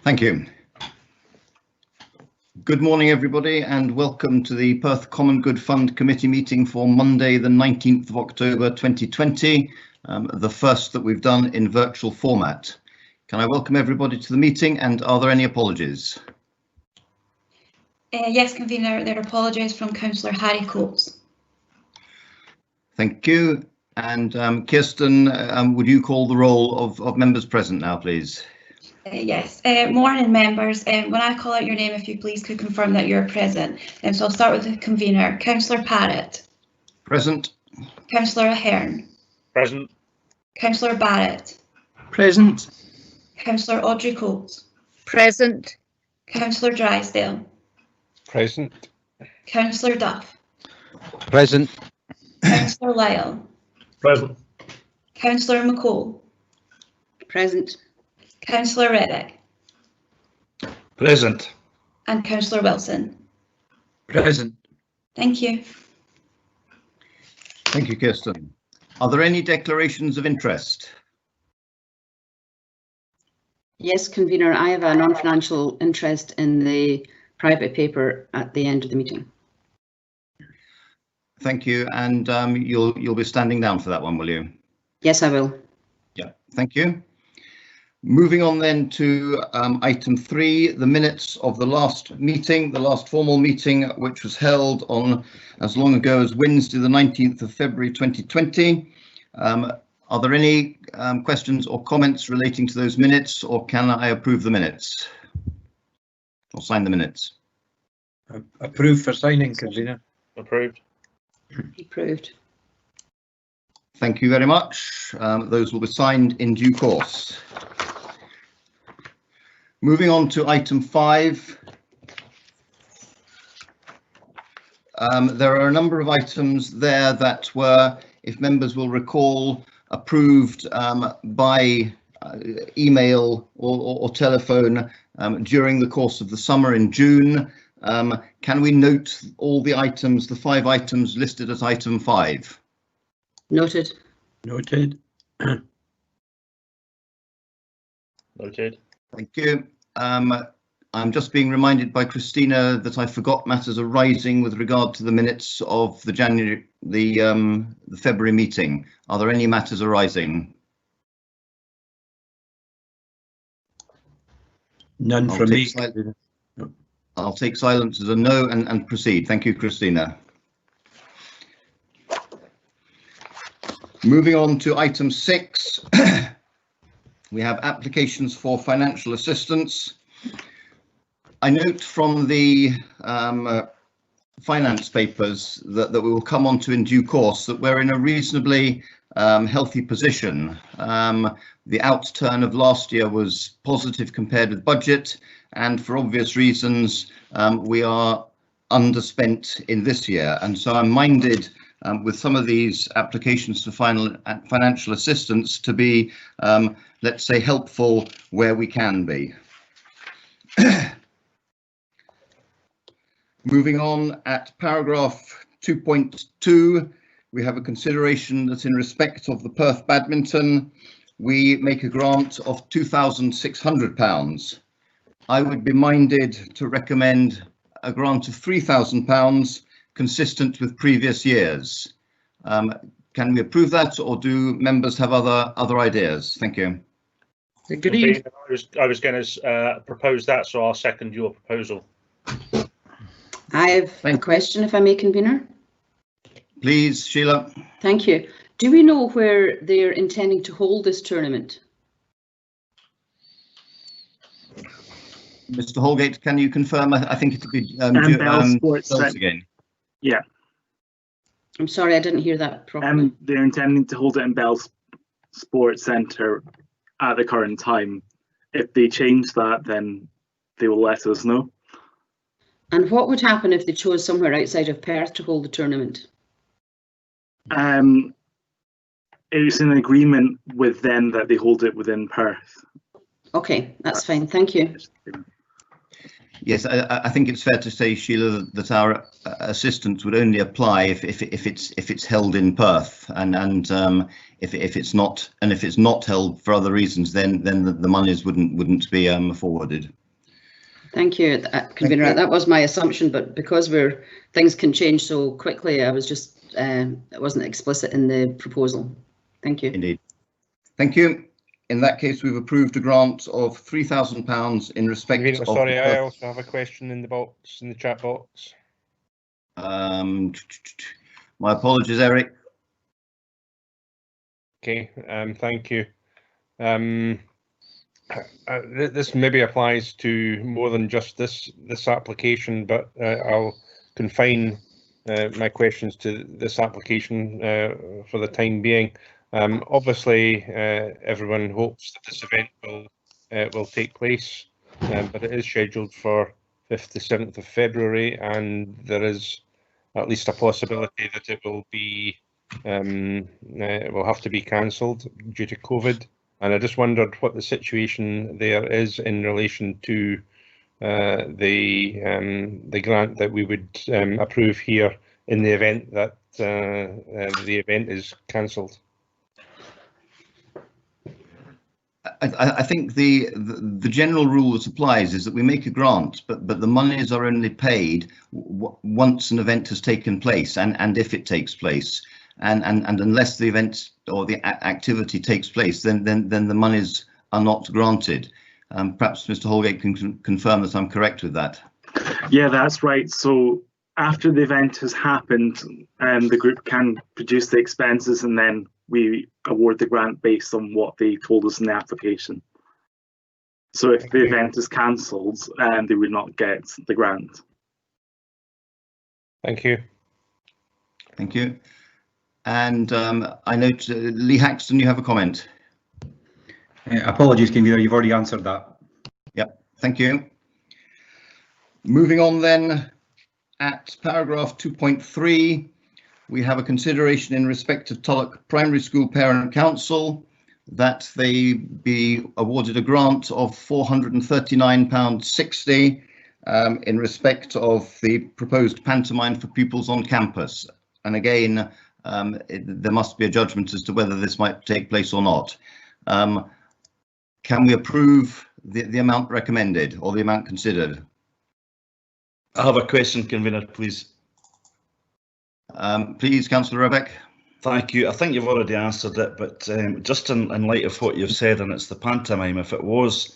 Thank you. Good morning, everybody, and welcome to the Perth Common Good Fund Committee meeting for Monday, the 19th of October 2020, the first that we've done in virtual format. Can I welcome everybody to the meeting, and are there any apologies? Yes, Convener, there are apologies from Councillor Harry Coates. Thank you. And Kirsten, would you call the roll of members present now, please? Yes, morning members. When I call out your name, if you please could confirm that you're present. So I'll start with the convener. Councillor Parrott. Present. Councillor Ahern. Present. Councillor Barrett. Present. Councillor Audrey Coates. Present. Councillor Drysdale. Present. Councillor Duff. Present. Councillor Lyle. Present. Councillor McCall. Present. Councillor Reddick. Present. And Councillor Wilson. Present. Thank you. Thank you, Kirsten. Are there any declarations of interest? Yes, convener, I have a non-financial interest in the private paper at the end of the meeting. Thank you, and you'll be standing down for that one, will you? Yes, I will. Yeah, thank you. Moving on then to item 3, the minutes of the last meeting, the last formal meeting, which was held on as long ago as Wednesday, the 19th of February 2020. Are there any questions or comments relating to those minutes, or can I approve the minutes? Or sign the minutes? Approved for signing, convener. Approved. Approved. Thank you very much. Those will be signed in due course. Moving on to item 5. There are a number of items there that were, if members will recall, approved by email or telephone during the course of the summer in June. Can we note all the items, the 5 items listed as item 5? Noted. Noted. Noted. Thank you. I'm just being reminded by Christina that I forgot matters arising with regard to the minutes of the February meeting. Are there any matters arising? None from me. I'll take silence as a no and proceed. Thank you, Christina. Moving on to item 6, we have applications for financial assistance. I note from the finance papers that we will come on to in due course that we're in a reasonably healthy position. The outturn of last year was positive compared with budget, and for obvious reasons we are underspent in this year, and so I'm minded with some of these applications for financial assistance to be, let's say, helpful where we can be. Moving on, at paragraph 2.2, we have a consideration that in respect of the Perth Badminton, we make a grant of £2,600. I would be minded to recommend a grant of £3,000 consistent with previous years. Can we approve that, or do members have other ideas? Thank you. Agreed. I was going to propose that, so I'll second your proposal. I have a question, if I may, convener. Please, Sheila. Thank you. Do we know where they're intending to hold this tournament? Mr. Holgate, can you confirm? I think it could be Sports again. Yeah. I'm sorry, I didn't hear that properly. They're intending to hold it in Bell Sports Centre at the current time. If they change that, then they will let us know. And what would happen if they chose somewhere outside of Perth to hold the tournament? It's an agreement with them that they hold it within Perth. Okay, that's fine. Thank you. Yes, I think it's fair to say, Sheila, that our assistance would only apply if it's held in Perth, and if it's not held for other reasons, then the monies wouldn't be forwarded. Thank you, Convener. Thank you. That was my assumption, but because things can change so quickly, I was just it wasn't explicit in the proposal. Thank you. Indeed. Thank you. In that case, we've approved a grant of £3,000 in respect Convener, of. sorry, I also have a question in the chat box. My apologies, Eric. Okay, thank you. This maybe applies to more than just this application, but I'll confine my questions to this application for the time being. Obviously, everyone hopes that this event will take place, but it is scheduled for 5th to 7th of February, and there is at least a possibility that it will be will have to be cancelled due to COVID. And I just wondered what the situation there is in relation to the grant that we would approve here in the event that the event is cancelled. I think the general rule that applies is that we make a grant, but the monies are only paid once an event has taken place, and if it takes place, and unless the event or the activity takes place, then the monies are not granted. Perhaps Mr. Holgate can confirm that I'm correct with that. Yeah, that's right. So after the event has happened, the group can produce the expenses, and then we award the grant based on what they told us in the application. So if the event is cancelled, they would not get the grant. Thank you. Thank you. And I note, Lee Haxton, you have a comment. Apologies, Convener, you've already answered that. Yep, thank you. Moving on then, at paragraph 2.3, we have a consideration in respect of Tulloch Primary School Parent Council that they be awarded a grant of £439.60 in respect of the proposed pantomime for pupils on campus. And again, there must be a judgment as to whether this might take place or not. Can we approve the amount recommended or the amount considered? I have a question, Convener, please. Please, Councillor Rebeck. Thank you. I think you've already answered it, but just in light of what you've said, and it's the pantomime, if it was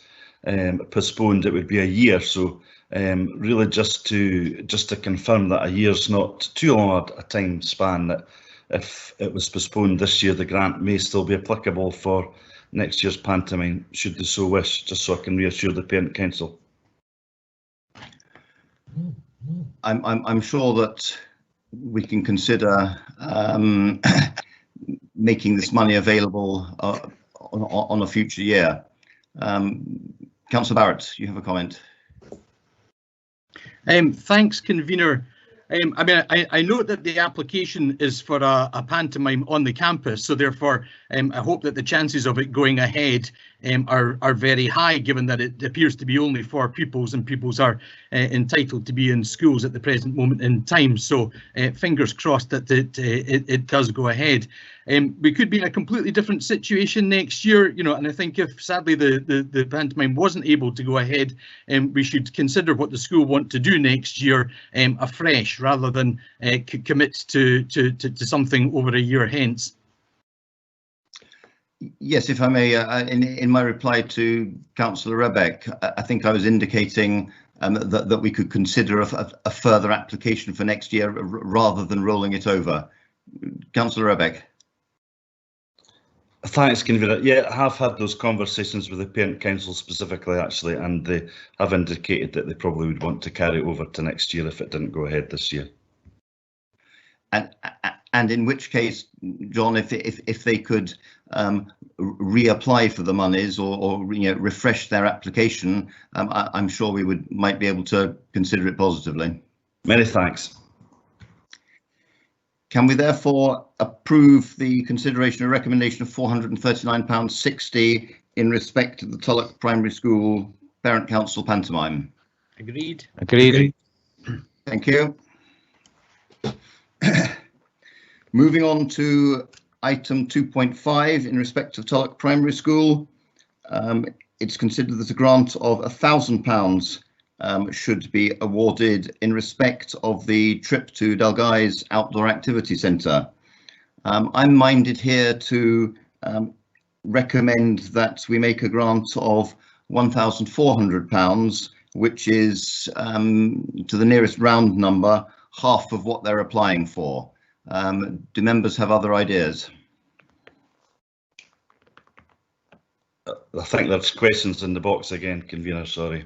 postponed, it would be a year. So really just to confirm that a year's not too long a time span, that if it was postponed this year, the grant may still be applicable for next year's pantomime, should they so wish, just so I can reassure the Parent Council. I'm sure that we can consider making this money available on a future year. Councillor Barrett, you have a comment. Thanks, Convener. I mean, I note that the application is for a pantomime on the campus, so therefore I hope that the chances of it going ahead are very high, given that it appears to be only for pupils, and pupils are entitled to be in schools at the present moment in time. So fingers crossed that it does go ahead. We could be in a completely different situation next year, you know, and I think if sadly the pantomime wasn't able to go ahead, we should consider what the school want to do next year afresh, rather than commit to something over a year hence. Yes, if I may, in my reply to Councillor Rebeck, I think I was indicating that we could consider a further application for next year rather than rolling it over. Councillor Rebeck. Thanks, Convener. Yeah, I have had those conversations with the Parent Council specifically, actually, and they have indicated that they probably would want to carry it over to next year if it didn't go ahead this year. And in which case, John, if they could reapply for the monies or refresh their application, I'm sure we might be able to consider it positively. Many thanks. Can we therefore approve the consideration and recommendation of £439.60 in respect of the Tulloch Primary School Parent Council pantomime? Agreed. Agreed. Thank you. Moving on to item 2.5 in respect of Tulloch Primary School. It's considered that a grant of £1,000 should be awarded in respect of the trip to Dalgai's Outdoor Activity Centre. I'm minded here to recommend that we make a grant of £1,400, which is, to the nearest round number, half of what they're applying for. Do members have other ideas? I think there's questions in the box again, convener, sorry.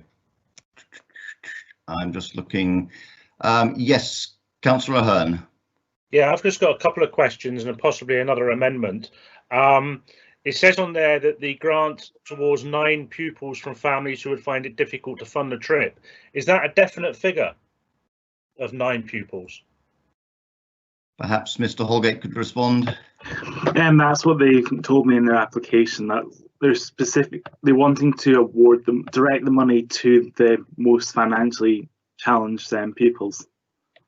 I'm just looking. Yes, Councillor Ahern. Yeah, I've just got a couple of questions and possibly another amendment. It says on there that the grant towards 9 pupils from families who would find it difficult to fund the trip. Is that a definite figure of 9 pupils? Perhaps Mr. Holgate could respond. And that's what they told me in their application, that they're specifically wanting to award them, direct the money to the most financially challenged pupils.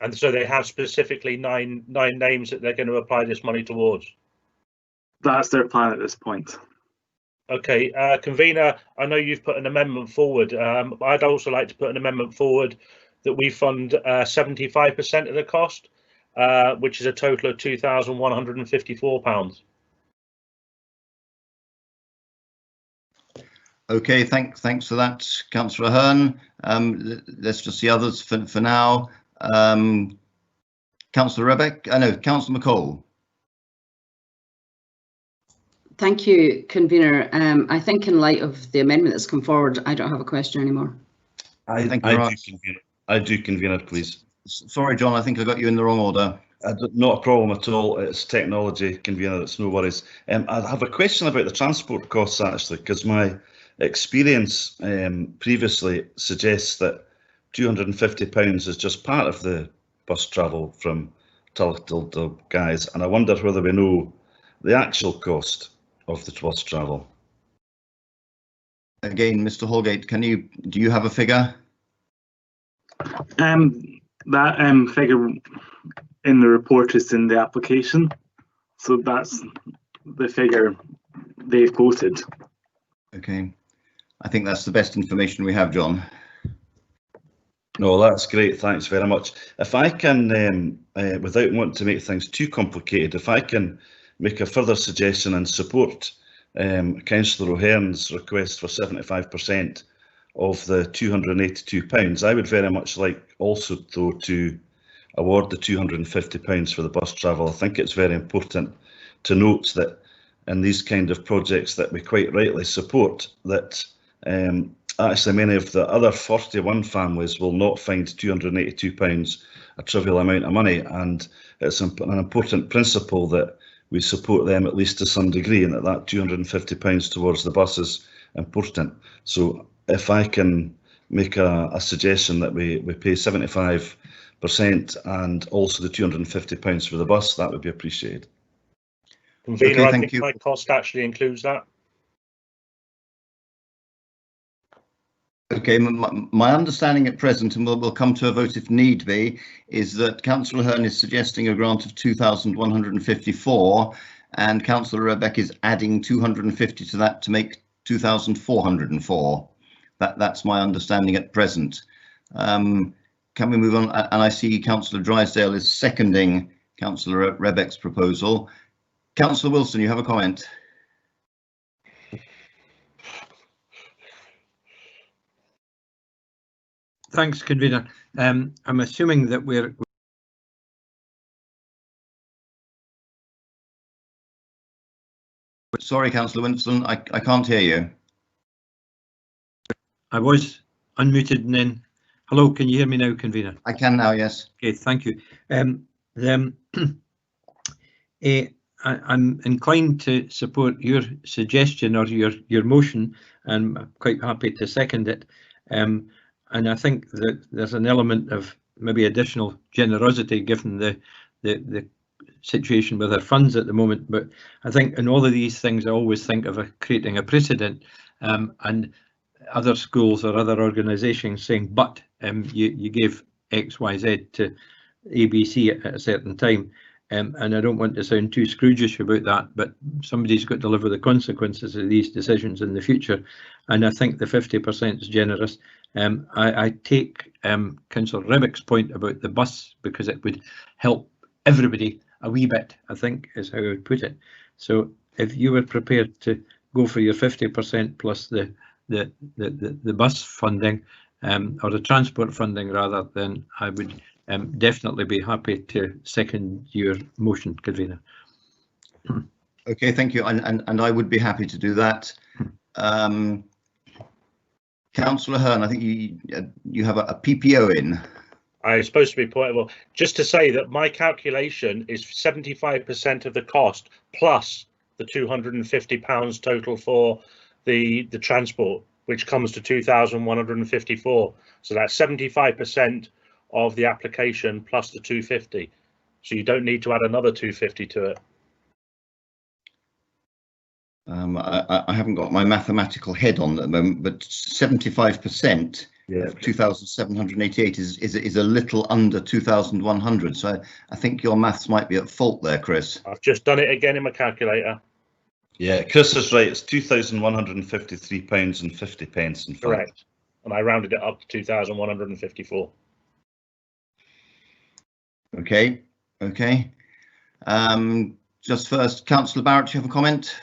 And so they have specifically nine names that they're going to apply this money towards. That's their plan at this point. Okay, convener, I know you've put an amendment forward. I'd also like to put an amendment forward that we fund 75% of the cost, which is a total of £2,154. Okay, thanks for that, Councillor Ahern. Let's just see others for now. Councillor Rebecca, no, Councillor McCall. Thank you, convener. I think in light of the amendment that's come forward, I don't have a question anymore. I do, convener, please. Sorry, John, I think I got you in the wrong order. Not a problem at all. It's technology, convener. It's no worries. I have a question about the transport costs, actually, because my experience previously suggests that £250 is just part of the bus travel from Tulloch to Dalgai's, and I wonder whether we know the actual cost of the bus travel. Again, Mr. Holgate, do you have a figure? That figure in the report is in the application, so that's the figure they've quoted. Okay, I think that's the best information we have, John. No, that's great. Thanks very much. If I can, without wanting to make things too complicated, if I can make a further suggestion and support Councillor O'Hearn's request for 75% of the £282, I would very much like also, though, to award the £250 for the bus travel. I think it's very important to note that in these kind of projects that we quite rightly support, that actually many of the other 41 families will not find £282 a trivial amount of money, and it's an important principle that we support them at least to some degree, and that £250 towards the bus is important. So if I can make a suggestion that we pay 75% and also the £250 for the bus, that would be appreciated. Convener, okay, I think my cost actually includes that. Okay, my understanding at present, and we'll come to a vote if need be, is that Councillor Ahern is suggesting a grant of 2,154, and Councillor Rebecca is adding 250 to that to make 2,404. That's my understanding at present. Can we move on? And I see Councillor Drysdale is seconding Councillor Rebecca's proposal. Councillor Wilson, you have a comment? Thanks, convener. I'm assuming that we're. Sorry, Councillor Winston, I can't hear you. I was unmuted and then. Hello, can you hear me now, convener? I can now, yes. Okay, thank you. I'm inclined to support your suggestion or your motion, and I'm quite happy to second it. And I think that there's an element of maybe additional generosity given the situation with our funds at the moment. But I think in all of these things, I always think of creating a precedent. And other schools or other organisations saying, but you gave X, Y, Z to ABC at a certain time. And I don't want to sound too Scroogish about that, but somebody's got to live with the consequences of these decisions in the future. And I think the 50% is generous. I take Councillor Rebick's point about the bus, because it would help everybody a wee bit, I think is how I would put it. So if you were prepared to go for your 50% plus the bus funding, or the transport funding rather, then I would definitely be happy to second your motion, convener. Okay, thank you, and I would be happy to do that. Councillor Hearn, I think you have a PPO in. I'm supposed to be portable. Just to say that my calculation is 75% of the cost plus the £250 total for the transport, which comes to 2,154. So that's 75% of the application plus the 250. So you don't need to add another 250 to it. I haven't got my mathematical head on at the moment, but 75% of 2,788 is a little under 2,100. So I think your maths might be at fault there, Chris. I've just done it again in my calculator. Yeah, Chris is right. It's £2,153.50 in fact. Correct. And I rounded it up to 2,154. Okay. Just first, Councillor Barrett, do you have a comment?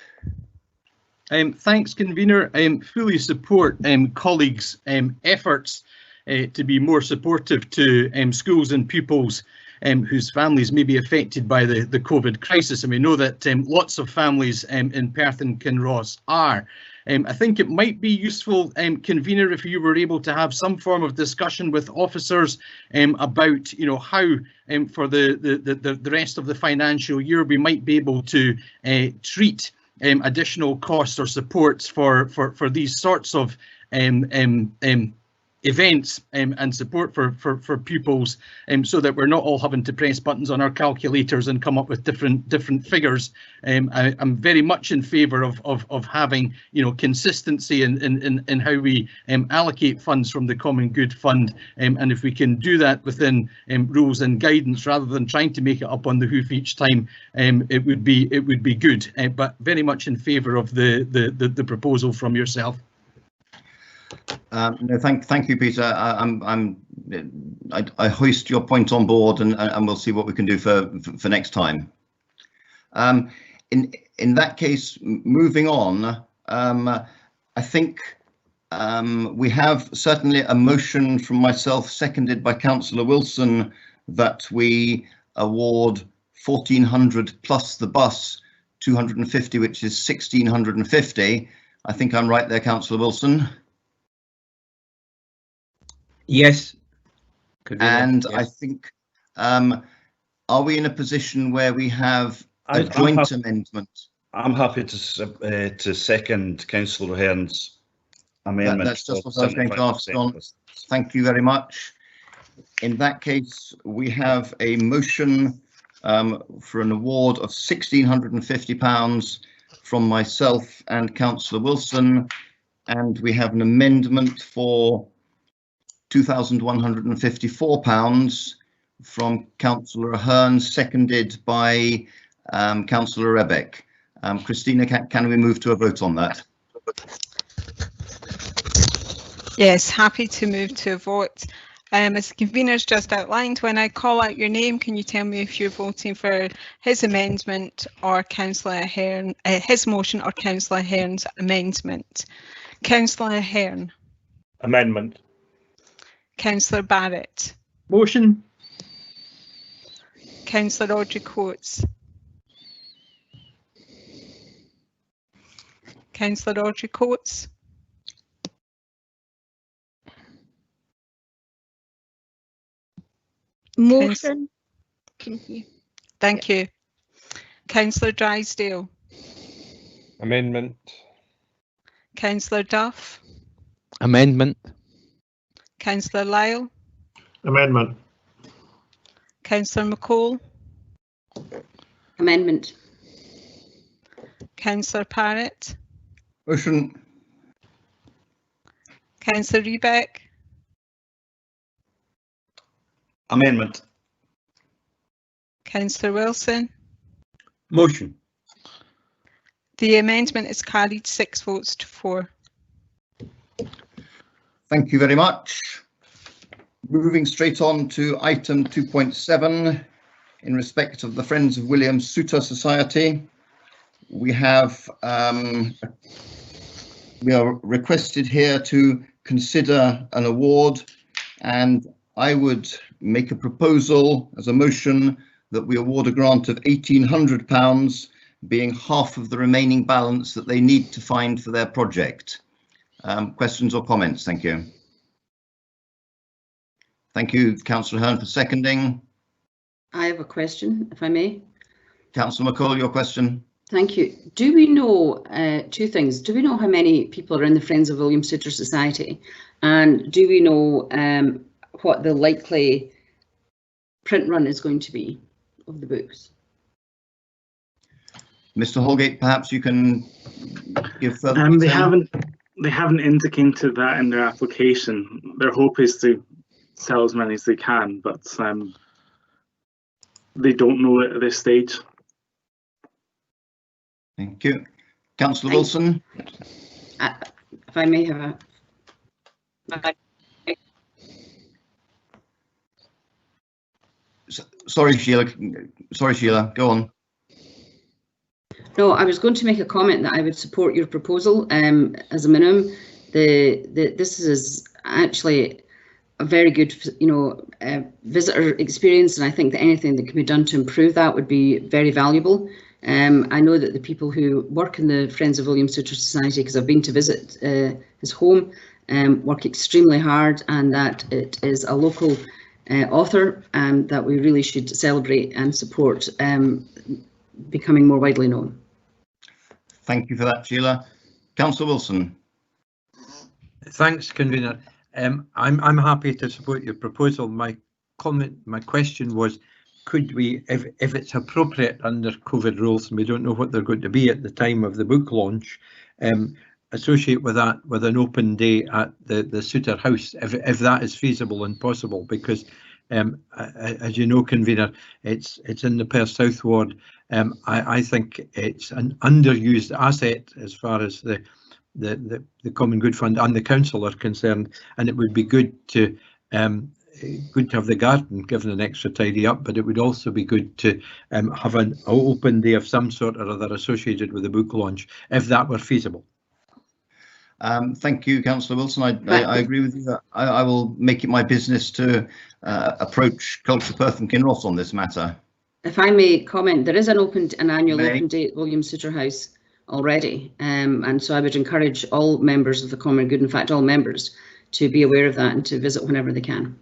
Thanks, convener. Fully support colleagues' efforts to be more supportive to schools and pupils whose families may be affected by the COVID crisis, and we know that lots of families in Perth and Kinross are. I think it might be useful, convener, if you were able to have some form of discussion with officers about, how for the rest of the financial year we might be able to treat additional costs or supports for these sorts of events and support for pupils, so that we're not all having to press buttons on our calculators and come up with different figures. I'm very much in favour of having consistency in how we allocate funds from the Common Good Fund, and if we can do that within rules and guidance rather than trying to make it up on the hoof each time, it would be good. But very much in favour of the proposal from yourself. No, thank you, Peter. I hoist your point on board, and we'll see what we can do for next time. In that case, moving on, I think we have certainly a motion from myself, seconded by Councillor Wilson, that we award 1,400 plus the bus 250, which is 1,650. I think I'm right there, Councillor Wilson. Yes. And yes. I think, are we in a position where we have a joint amendment? I'm happy to second Councillor Hearn's amendment. That's just what I was going to ask, John. Thank you very much. In that case, we have a motion for an award of £1,650 from myself and Councillor Wilson, and we have an amendment for £2,154 from Councillor Hearn, seconded by Councillor Rebick. Christina, can we move to a vote on that? Yes, happy to move to a vote. As the convener's just outlined, when I call out your name, can you tell me if you're voting for his amendment or Councillor Hearn, his motion or Councillor Hearn's amendment? Councillor Hearn. Amendment. Councillor Barrett. Motion. Councillor Audrey Coates. Councillor Audrey Coates. Motion. Thank you. Councillor Drysdale. Amendment. Councillor Duff. Amendment. Councillor Lyle. Amendment. Councillor McCall. Amendment. Councillor Parrott. Motion. Councillor Rebeck, Amendment. Councillor Wilson. Motion. The amendment is carried 6 votes to 4. Thank you very much. Moving straight on to item 2.7, in respect of the Friends of William Souter Society, we are requested here to consider an award, and I would make a proposal as a motion that we award a grant of £1,800, being half of the remaining balance that they need to find for their project. Questions or comments? Thank you. Thank you, Councillor Hearn, for seconding. I have a question, if I may. Councillor McCall, your question. Thank you. Do we know, two things, do we know how many people are in the Friends of William Souter Society? And do we know what the likely print run is going to be of the books? Mr. Holgate, perhaps you can give further they haven't indicated that in their application. Their hope is to sell as many as they can, but they don't know it at this stage. Thank you. Councillor Wilson. If I may have a... Sorry, Sheila. Sorry, Sheila. Go on. No, I was going to make a comment that I would support your proposal as a minimum. This is actually a very good, visitor experience, and I think that anything that can be done to improve that would be very valuable. I know that the people who work in the Friends of William Souter Society, because I've been to visit his home, work extremely hard, and that it is a local author that we really should celebrate and support becoming more widely known. Thank you for that, Sheila. Councillor Wilson. Thanks, convener. I'm happy to support your proposal. My question was, could we, if it's appropriate under COVID rules, and we don't know what they're going to be at the time of the book launch, associate with that with an open day at the Souter House, if that is feasible and possible, because as you know, convener, it's in the Perth South Ward. I think it's an underused asset as far as the Common Good Fund and the council are concerned, and it would be good to have the garden given an extra tidy up, but it would also be good to have an open day of some sort or other associated with the book launch, if that were feasible. Thank you, Councillor Wilson. I agree with you. I will make it my business to approach Culture Perth and Kinross on this matter. If I may comment, there is an annual open day at William Souter House already, and so I would encourage all members of the Common Good, in fact all members, to be aware of that and to visit whenever they can.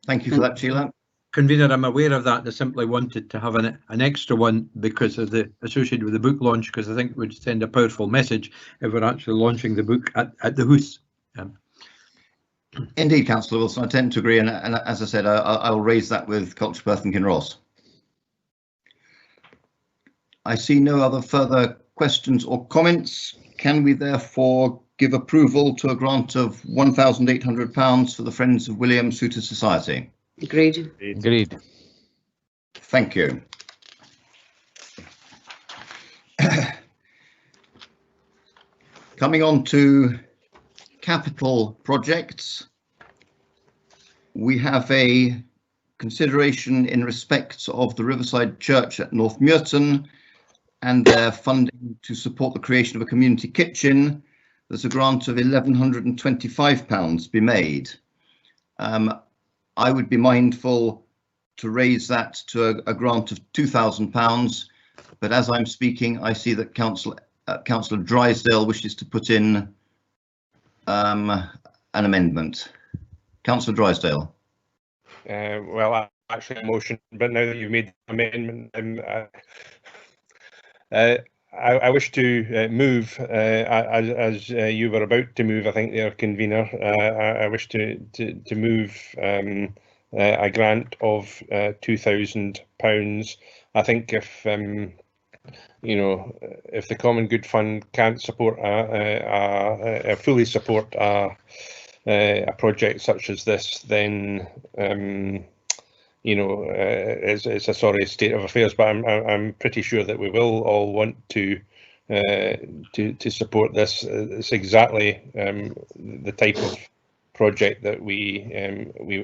Thank you for that, Sheila. Convener, I'm aware of that. I simply wanted to have an extra one because of the associated with the book launch, because I think it would send a powerful message if we're actually launching the book at the house. Indeed, Councillor Wilson, I tend to agree, and as I said, I'll raise that with Culture Perth and Kinross. I see no other further questions or comments. Can we therefore give approval to a grant of £1,800 for the Friends of William Souter Society? Agreed. Agreed. Thank you. Coming on to capital projects, we have a consideration in respect of the Riverside Church at North Muirton and their funding to support the creation of a community kitchen. There's a grant of £1,125 be made. I would be mindful to raise that to a grant of £2,000, but as I'm speaking, I see that Councillor Drysdale wishes to put in an amendment. Councillor Drysdale. Well, actually a motion, but now that you've made the amendment, I wish to move, as you were about to move, I think, there, convener. I wish to move a grant of £2,000. I think if you know, if the Common Good Fund can't support fully support a project such as this, then you know, it's a sorry state of affairs. But I'm pretty sure that we will all want to support this. It's exactly the type of project that we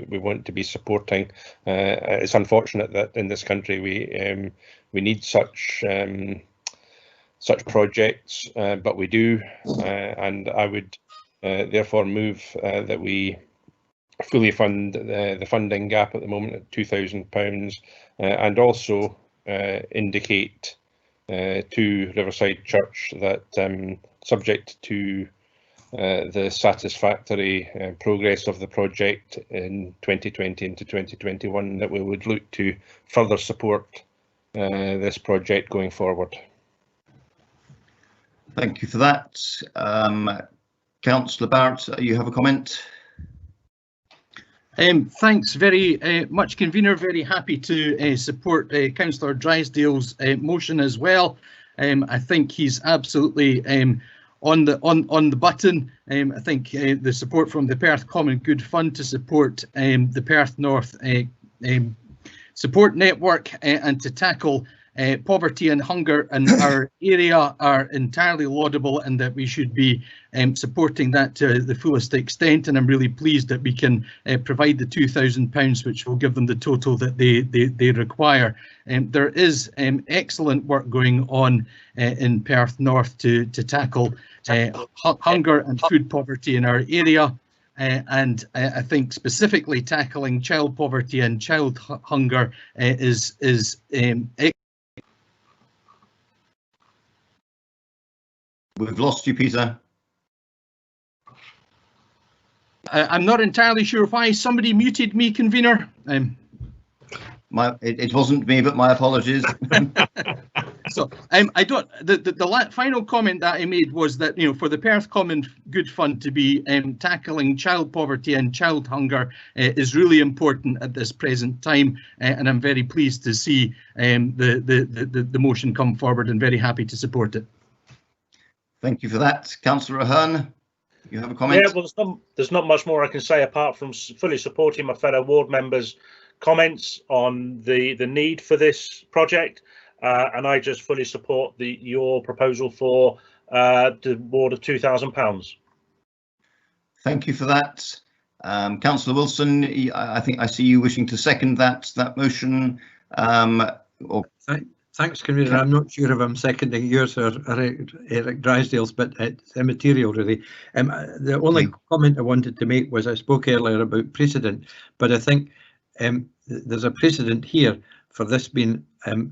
want to be supporting. It's unfortunate that in this country we need such projects, but we do, and I would therefore move that we fully fund the funding gap at the moment at £2,000, and also indicate to Riverside Church that subject to the satisfactory progress of the project in 2020 into 2021, that we would look to further support this project going forward. Thank you for that. Councillor Barrett, you have a comment? Thanks very much, Convener. Very happy to support Councillor Drysdale's motion as well. I think he's absolutely on the button. I think the support from the Perth Common Good Fund to support the Perth North support network and to tackle poverty and hunger in our area are entirely laudable, and that we should be supporting that to the fullest extent. And I'm really pleased that we can provide the £2,000, which will give them the total that they require. There is excellent work going on in Perth North to tackle hunger and food poverty in our area. And I think specifically tackling child poverty and child hunger is We've lost you, Peter. I'm not entirely sure why somebody muted me, Convener. It wasn't me, but my apologies. So I don't. The final comment that I made was that, you know, for the Perth Common Good Fund to be tackling child poverty and child hunger is really important at this present time, and I'm very pleased to see the motion come forward, and very happy to support it. Thank you for that. Councillor Ahern, you have a comment? Yeah, well, there's not much more I can say apart from fully supporting my fellow ward members' comments on the need for this project, and I just fully support your proposal for the ward of £2,000. Thank you for that. Councillor Wilson, I think I see you wishing to second that motion. Thanks, Convener. I'm not sure if I'm seconding yours or Eric Drysdale's, but it's immaterial, really. The only comment I wanted to make was I spoke earlier about precedent, but I think there's a precedent here for this being,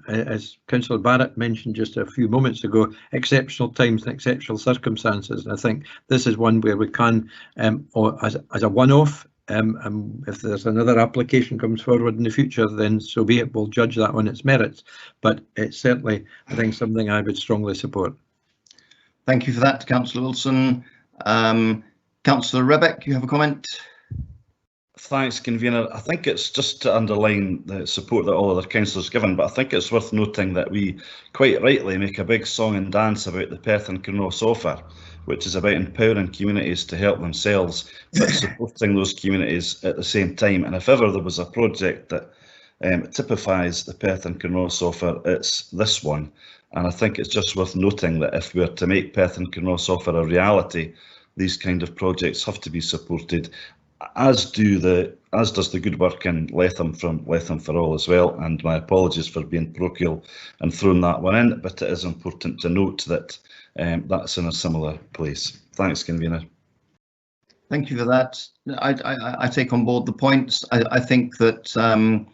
as Councillor Barrett mentioned just a few moments ago, exceptional times and exceptional circumstances. And I think this is one where we can, or as a one-off, if there's another application comes forward in the future, then so be it. We'll judge that on its merits, but it's certainly, I think, something I would strongly support. Thank you for that, Councillor Wilson. Councillor Rebeck, you have a comment? Thanks, Convener. I think it's just to underline the support that all other councillors given, but I think it's worth noting that we quite rightly make a big song and dance about the Perth and Kinross offer, which is about empowering communities to help themselves, but supporting those communities at the same time. And if ever there was a project that typifies the Perth and Kinross offer, it's this one. And I think it's just worth noting that if we are to make Perth and Kinross offer a reality, these kind of projects have to be supported, as does the good work in Letham from Letham for All as well. And my apologies for being parochial and throwing that one in, but it is important to note that that's in a similar place. Thanks, Convener. Thank you for that. I take on board the points. I think that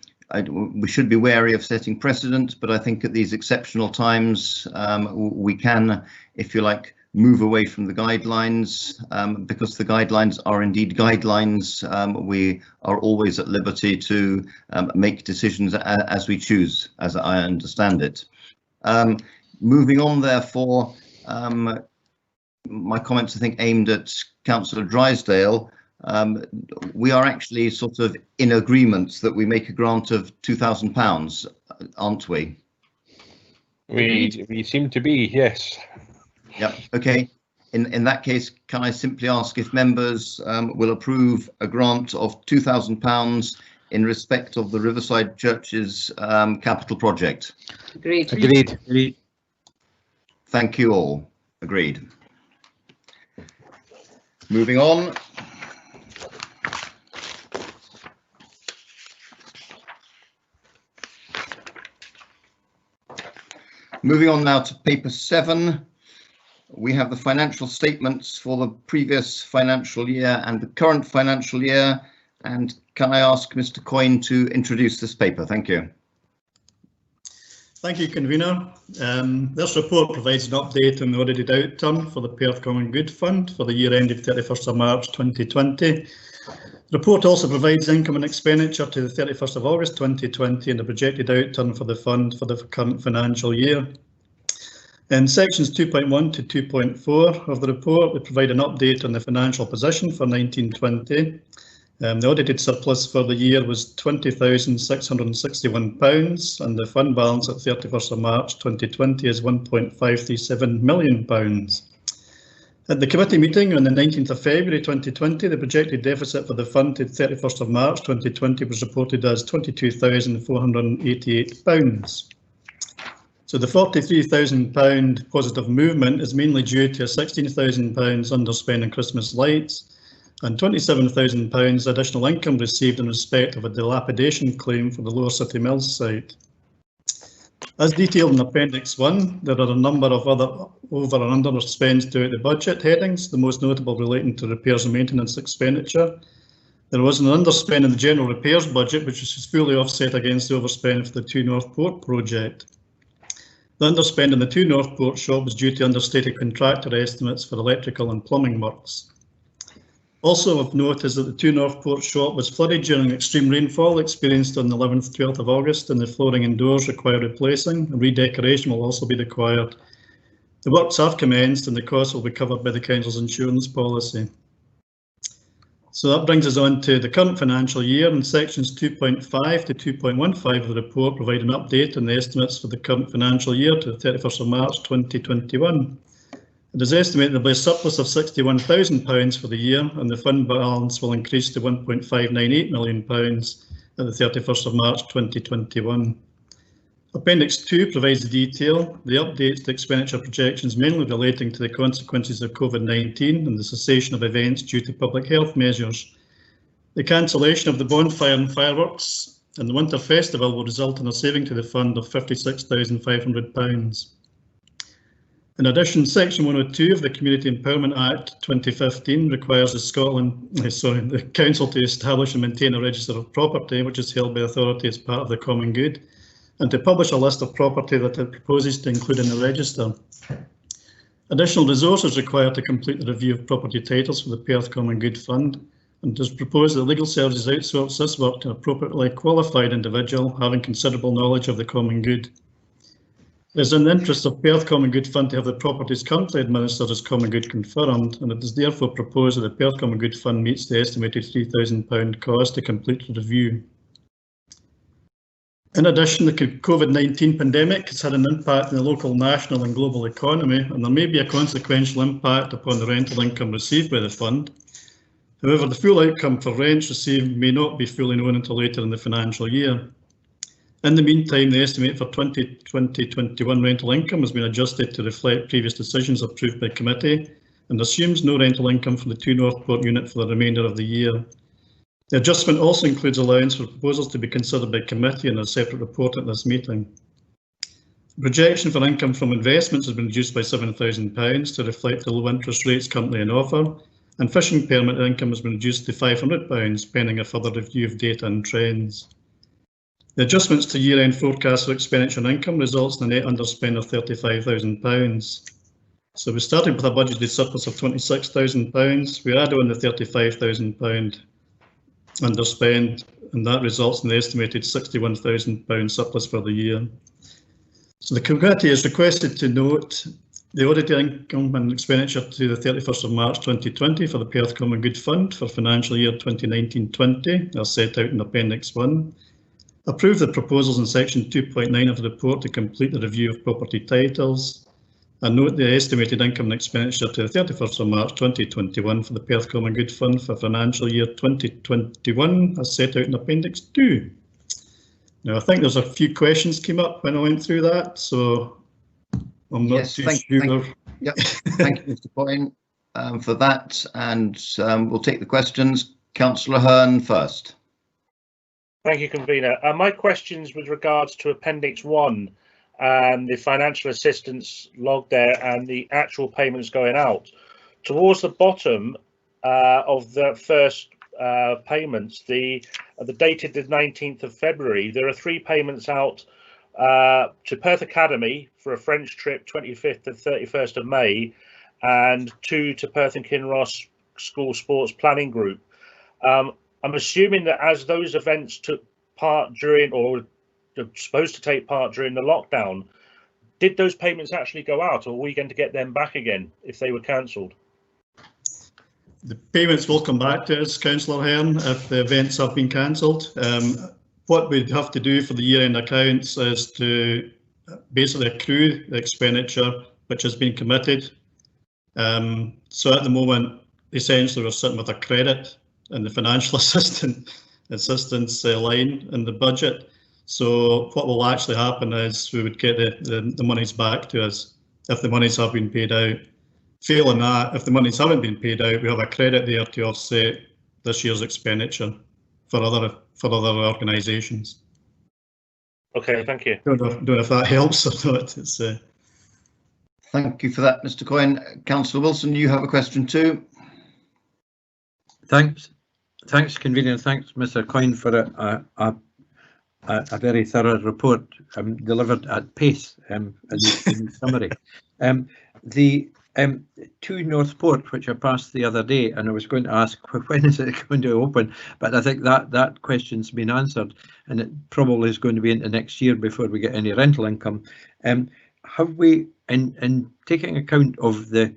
we should be wary of setting precedent, but I think at these exceptional times we can, if you like, move away from the guidelines, because the guidelines are indeed guidelines. We are always at liberty to make decisions as we choose, as I understand it. Moving on, therefore, my comments, I think, aimed at Councillor Drysdale. We are actually sort of in agreement that we make a grant of £2,000, aren't we? We seem to be, yes. Yep. Okay. In that case, can I simply ask if members will approve a grant of £2,000 in respect of the Riverside Church's capital project? Agreed. Agreed. Agreed. Thank you all. Agreed. Moving on. Moving on now to paper 7. We have the financial statements for the previous financial year and the current financial year. And can I ask Mr. Coyne to introduce this paper? Thank you. Thank you, Convener. This report provides an update on the audited outturn for the Perth Common Good Fund for the year ended 31st of March 2020. The report also provides income and expenditure to the 31st of August 2020 and the projected outturn for the fund for the current financial year. In sections 2.1 to 2.4 of the report, we provide an update on the financial position for 1920. The audited surplus for the year was £20,661 and the fund balance at 31st of March 2020 is £1.537 million. At the committee meeting on the 19th of February 2020, the projected deficit for the fund to 31st of March 2020 was reported as £22,488. So the £43,000 positive movement is mainly due to a £16,000 underspend on Christmas lights and £27,000 additional income received in respect of a dilapidation claim for the Lower City Mills site. As detailed in Appendix 1, there are a number of other over and under spends throughout the budget headings, the most notable relating to repairs and maintenance expenditure. There was an underspend in the general repairs budget, which was fully offset against the overspend for the 2 Northport project. The underspend in the 2 Northport shop was due to understated contractor estimates for electrical and plumbing works. Also of note is that the 2 Northport shop was flooded during extreme rainfall experienced on the 11th, 12th of August, and the flooring and doors require replacing. A redecoration will also be required. The works have commenced and the costs will be covered by the council's insurance policy. So that brings us on to the current financial year, and sections 2.5 to 2.15 of the report provide an update on the estimates for the current financial year to the 31st of March 2021. It is estimated there will be a surplus of £61,000 for the year, and the fund balance will increase to £1.598 million at the 31st of March 2021. Appendix 2 provides the detail. The updates to expenditure projections mainly relating to the consequences of COVID-19 and the cessation of events due to public health measures. The cancellation of the bonfire and fireworks and the winter festival will result in a saving to the fund of £56,500. In addition, Section 102 of the Community Empowerment Act 2015 requires the Council to establish and maintain a register of property which is held by authority as part of the common good, and to publish a list of property that it proposes to include in the register. Additional resources required to complete the review of property titles for the Perth Common Good Fund, and it is proposed that Legal Services outsource this work to an appropriately qualified individual having considerable knowledge of the common good. It is in the interest of Perth Common Good Fund to have the properties currently administered as common good confirmed, and it is therefore proposed that the Perth Common Good Fund meets the estimated £3,000 cost to complete the review. In addition, the COVID-19 pandemic has had an impact on the local, national and global economy, and there may be a consequential impact upon the rental income received by the fund. However, the full outcome for rents received may not be fully known until later in the financial year. In the meantime, the estimate for 2020-21 rental income has been adjusted to reflect previous decisions approved by committee and assumes no rental income from the 2 Northport unit for the remainder of the year. The adjustment also includes allowance for proposals to be considered by committee in a separate report at this meeting. The projection for income from investments has been reduced by £7,000 to reflect the low interest rates currently in offer, and fishing permit income has been reduced to £500 pending a further review of data and trends. The adjustments to year-end forecast for expenditure and income results in a net underspend of £35,000. So we started with a budgeted surplus of £26,000. We add on the £35,000 underspend, and that results in the estimated £61,000 surplus for the year. So the committee is requested to note the audited income and expenditure to the 31st of March 2020 for the Perth Common Good Fund for financial year 2019-20 as set out in Appendix 1. Approve the proposals in section 2.9 of the report to complete the review of property titles, and note the estimated income and expenditure to the 31st of March 2021 for the Perth Common Good Fund for financial year 2021 as set out in Appendix 2. Now, I think there's a few questions came up when I went through that, so I'm not too sure. Yep. Thank you, Mr. Coyne, for that, and we'll take the questions. Councillor Hearn first. Thank you, Convener. My questions with regards to Appendix 1 and the financial assistance log there and the actual payments going out. Towards the bottom of the first payments, the dated the 19th of February, there are 3 payments out to Perth Academy for a French trip 25th to 31st of May, and 2 to Perth and Kinross School Sports Planning Group. I'm assuming that as those events took part during, or were supposed to take part during the lockdown, did those payments actually go out, or are we going to get them back again if they were cancelled? The payments will come back to us, Councillor Hearn, if the events have been cancelled. What we'd have to do for the year-end accounts is to basically accrue the expenditure which has been committed. So at the moment, essentially, we're sitting with a credit in the financial assistance line in the budget. So what will actually happen is we would get the monies back to us if the monies have been paid out. Failing that, if the monies haven't been paid out, we have a credit there to offset this year's expenditure for other organisations. Okay, thank you. Don't know if that helps or not. Thank you for that, Mr. Coyne. Councillor Wilson, you have a question too. Thanks, Convener. Thanks, Mr. Coyne, for a very thorough report delivered at pace in summary. The 2 Northport, which I passed the other day, and I was going to ask when is it going to open, but I think that question's been answered, and it probably is going to be into next year before we get any rental income. Have we, in taking account of the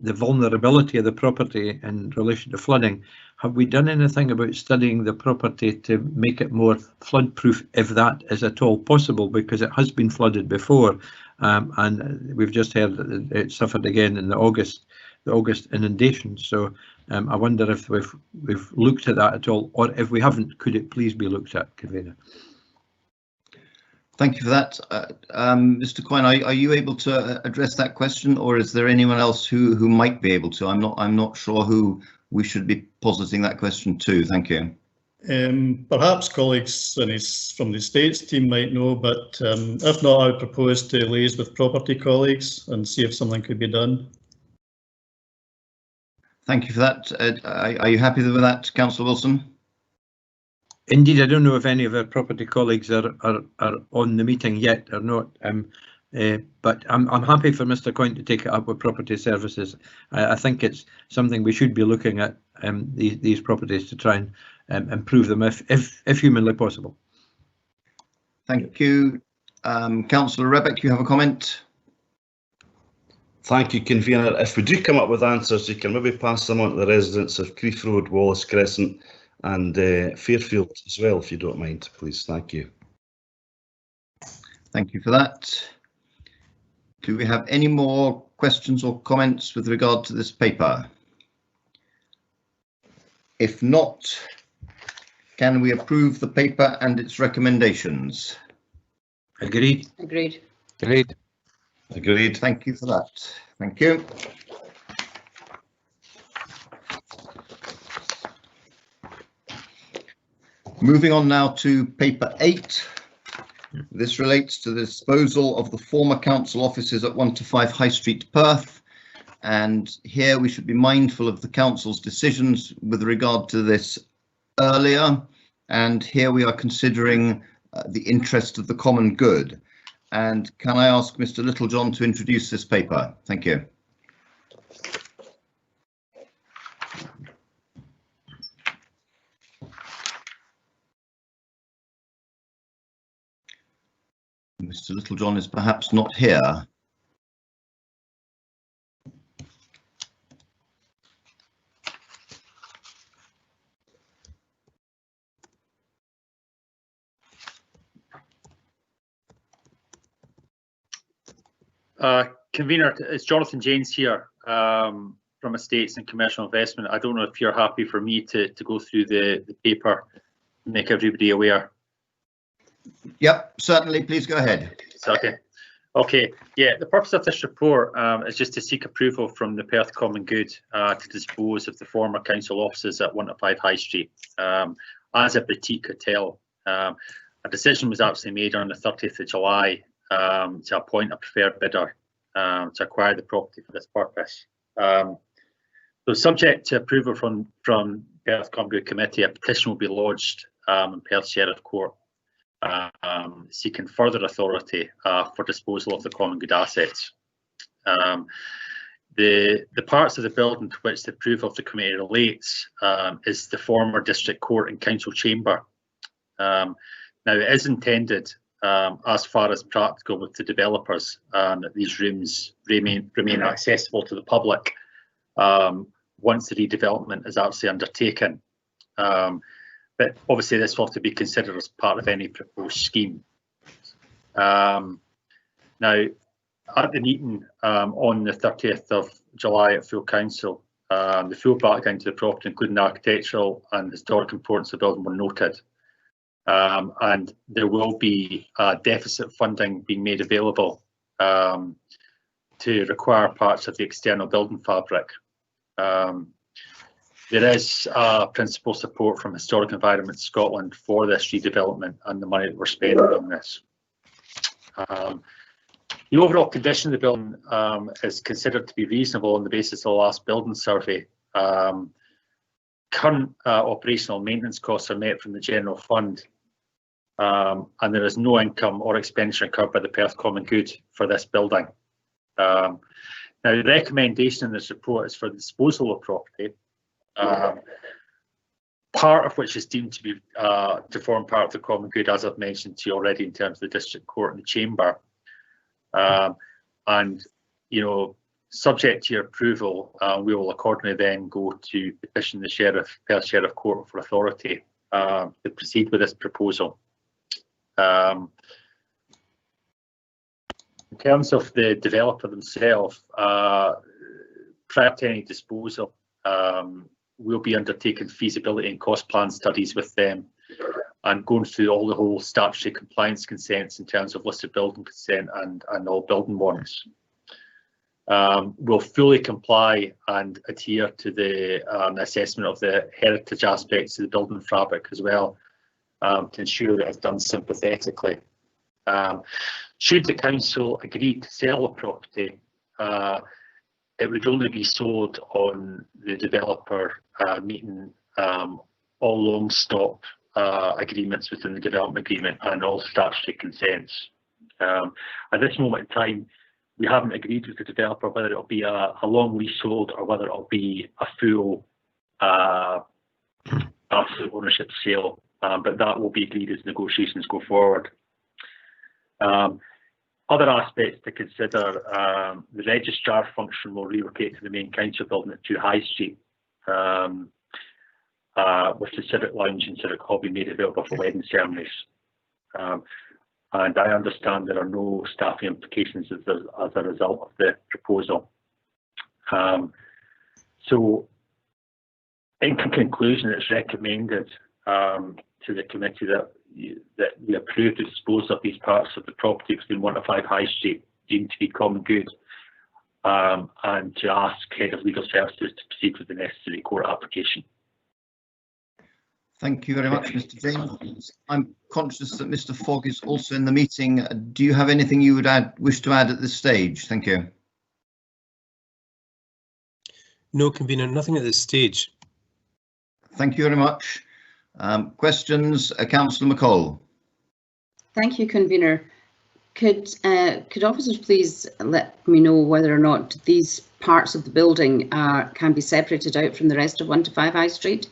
vulnerability of the property in relation to flooding, have we done anything about studying the property to make it more flood-proof, if that is at all possible, because it has been flooded before, and we've just heard that it suffered again in the August inundations. So I wonder if we've looked at that at all, or if we haven't, could it please be looked at, Convener? Thank you for that. Mr. Coyne, are you able to address that question, or is there anyone else who might be able to? I'm not sure who we should be positing that question to. Thank you. Perhaps colleagues from the Estates team might know, but if not, I would propose to liaise with property colleagues and see if something could be done. Thank you for that. Are you happy with that, Councillor Wilson? Indeed, I don't know if any of our property colleagues are on the meeting yet or not, but I'm happy for Mr. Coyne to take it up with property services. I think it's something we should be looking at, these properties, to try and improve them if humanly possible. Thank you. Councillor Rebeck, you have a comment? Thank you, Convener. If we do come up with answers, you can maybe pass them on to the residents of Creef Road, Wallace Crescent and Fairfield as well, if you don't mind, please. Thank you. Thank you for that. Do we have any more questions or comments with regard to this paper? If not, can we approve the paper and its recommendations? Agreed. Agreed. Agreed. Agreed. Thank you for that. Thank you. Moving on now to paper 8. This relates to the disposal of the former council offices at 1 to 5 High Street, Perth. And here we should be mindful of the council's decisions with regard to this earlier. And here we are considering the interest of the common good. And can I ask Mr. Littlejohn to introduce this paper? Thank you. Mr. Littlejohn is perhaps not here. Convener, it's Jonathan James here from Estates and Commercial Investment. I don't know if you're happy for me to go through the paper, make everybody aware. Yep, certainly. Please go ahead. Okay. Okay. Yeah, the purpose of this report is just to seek approval from the Perth Common Good to dispose of the former council offices at 1 to 5 High Street as a boutique hotel. A decision was actually made on the 30th of July to appoint a preferred bidder to acquire the property for this purpose. So subject to approval from Perth Common Good Committee, a petition will be lodged in Perth Sheriff Court seeking further authority for disposal of the common good assets. The parts of the building to which the approval of the committee relates is the former district court and council chamber. Now it is intended as far as practical with the developers that these rooms remain accessible to the public once the redevelopment is actually undertaken. But obviously this will have to be considered as part of any proposed scheme. Now, at the meeting on the 30th of July at full council, the full background to the property, including the architectural and historic importance of the building, were noted. And there will be deficit funding being made available to require parts of the external building fabric. There is principal support from Historic Environment Scotland for this redevelopment and the money that we're spending on this. The overall condition of the building is considered to be reasonable on the basis of the last building survey. Current operational maintenance costs are met from the general fund, and there is no income or expenditure incurred by the Perth Common Good for this building. Now, the recommendation in this report is for the disposal of property, part of which is deemed to be to form part of the common good, as I've mentioned to you already, in terms of the district court and the chamber. And subject to your approval, we will accordingly then go to petition the Perth Sheriff Court for authority to proceed with this proposal. In terms of the developer themselves, prior to any disposal, we'll be undertaking feasibility and cost plan studies with them and going through all the whole statutory compliance consents in terms of listed building consent and all building warrants. We'll fully comply and adhere to the assessment of the heritage aspects of the building fabric as well, to ensure that it's done sympathetically. Should the council agree to sell a property, it would only be sold on the developer meeting all long stop agreements within the development agreement and all statutory consents. At this moment in time, we haven't agreed with the developer whether it'll be a long leasehold or whether it'll be a full absolute ownership sale, but that will be agreed as negotiations go forward. Other aspects to consider, the registrar function will relocate to the main council building at 2 High Street, with the civic lounge and civic hall being made available for wedding ceremonies. And I understand there are no staffing implications as a result of the proposal. So in conclusion, it's recommended to the committee that we approve the disposal of these parts of the property between 1 to 5 High Street deemed to be common good, and to ask Head of Legal Services to proceed with the necessary court application. Thank you very much, Mr. James. I'm conscious that Mr. Fogg is also in the meeting. Do you have anything you would wish to add at this stage? Thank you. No, Convener, nothing at this stage. Thank you very much. Questions, Councillor McCall. Thank you, Convener. Could officers please let me know whether or not these parts of the building can be separated out from the rest of 1 to 5 High Street,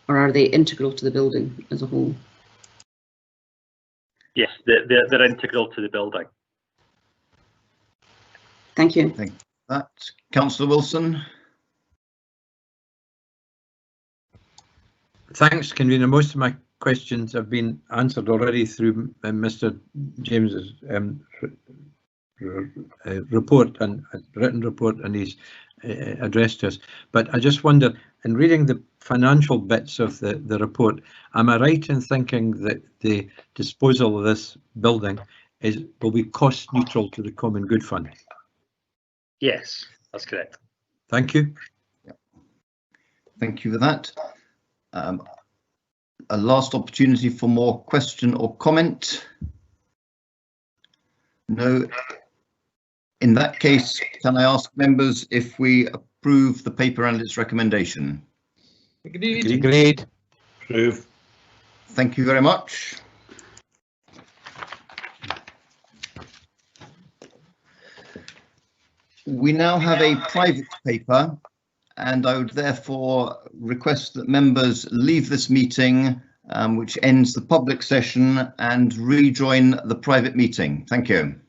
or are they integral to the building as a whole? Yes, they're integral to the building. Thank you. Thank you for that. Councillor Wilson. Thanks, Convener. Most of my questions have been answered already through Mr. James's report and written report and his address to us. But I just wonder, in reading the financial bits of the report, am I right in thinking that the disposal of this building will be cost neutral to the Common Good Fund? Yes, that's correct. Thank you. Thank you for that. A last opportunity for more question or comment. No. In that case, can I ask members if we approve the paper and its recommendation? Agreed. Agreed. Approve. Thank you very much. We now have a private paper, and I would therefore request that members leave this meeting, which ends the public session, and rejoin the private meeting. Thank you.